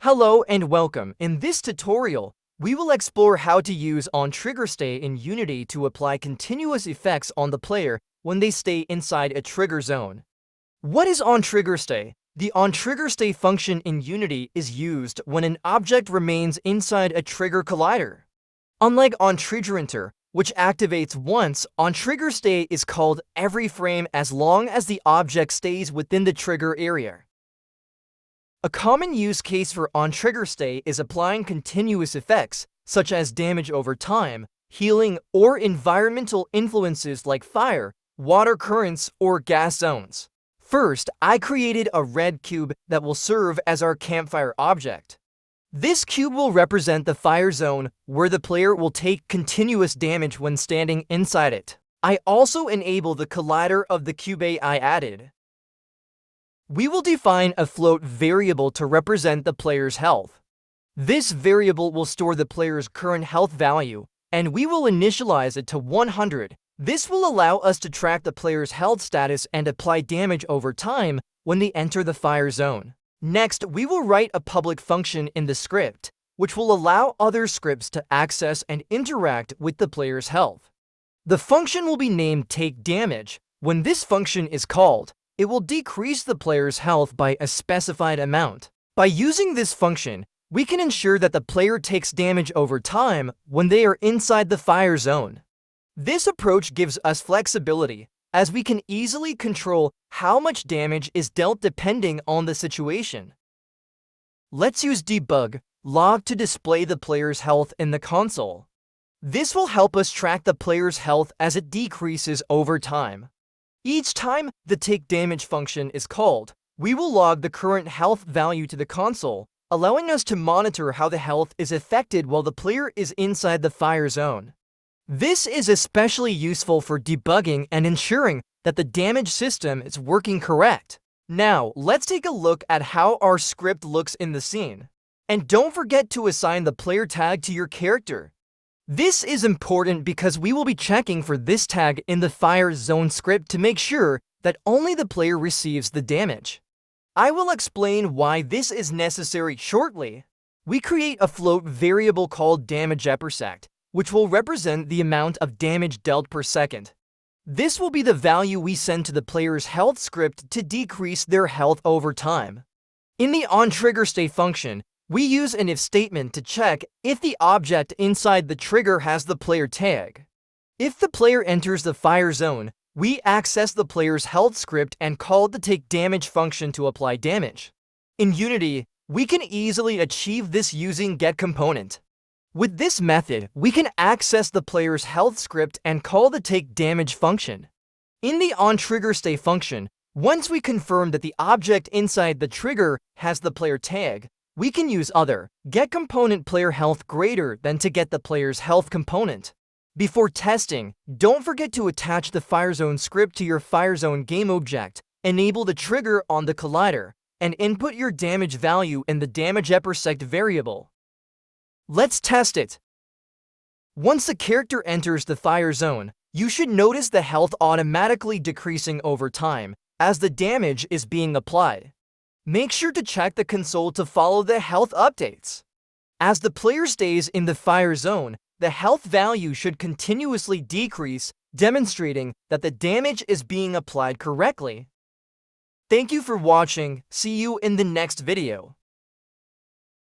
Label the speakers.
Speaker 1: Hello and welcome. In this tutorial, we will explore how to use OnTriggerStay in Unity to apply continuous effects on the player when they stay inside a trigger zone. What is OnTriggerStay? The OnTriggerStay function in Unity is used when an object remains inside a trigger collider. Unlike OnTriggerEnter, which activates once, OnTriggerStay is called every frame as long as the object stays within the trigger area. A common use case for OnTriggerStay is applying continuous effects, such as damage over time, healing, or environmental influences like fire, water currents, or gas zones. First, I created a red cube that will serve as our campfire object. This cube will represent the fire zone, where the player will take continuous damage when standing inside it. I also enable the collider of the cube I added. We will define a float variable to represent the player's health. This variable will store the player's current health value, and we will initialize it to 100. This will allow us to track the player's health status and apply damage over time when they enter the fire zone. Next, we will write a public function in the script, which will allow other scripts to access and interact with the player's health. The function will be named TakeDamage. When this function is called, it will decrease the player's health by a specified amount. By using this function, we can ensure that the player takes damage over time when they are inside the fire zone. This approach gives us flexibility, as we can easily control how much damage is dealt depending on the situation. Let's use debug log to display the player's health in the console. This will help us track the player's health as it decreases over time. Each time the TakeDamage function is called, we will log the current health value to the console, allowing us to monitor how the health is affected while the player is inside the fire zone. This is especially useful for debugging and ensuring that the damage system is working correct. Now, let's take a look at how our script looks in the scene. And don't forget to assign the player tag to your character. This is important because we will be checking for this tag in the fire zone script to make sure that only the player receives the damage. I will explain why this is necessary shortly. We create a float variable called DamageEpersect, which will represent the amount of damage dealt per second. This will be the value we send to the player's health script to decrease their health over time. In the OnTriggerStay function, we use an if statement to check if the object inside the trigger has the player tag. If the player enters the fire zone, we access the player's health script and call the TakeDamage function to apply damage. In Unity, we can easily achieve this using GetComponent. With this method, we can access the player's health script and call the TakeDamage function. In the OnTriggerStay function, once we confirm that the object inside the trigger has the player tag, we can use other GetComponent player health greater than to get the player's health component. Before testing, don't forget to attach the FireZone script to your FireZone game object, enable the trigger on the collider, and input your damage value in the DamageEpersect variable. Let's test it. Once the character enters the fire zone, you should notice the health automatically decreasing over time as the damage is being applied. Make sure to check the console to follow the health updates. As the player stays in the fire zone, the health value should continuously decrease, demonstrating that the damage is being applied correctly. Thank you for watching. See you in the next video.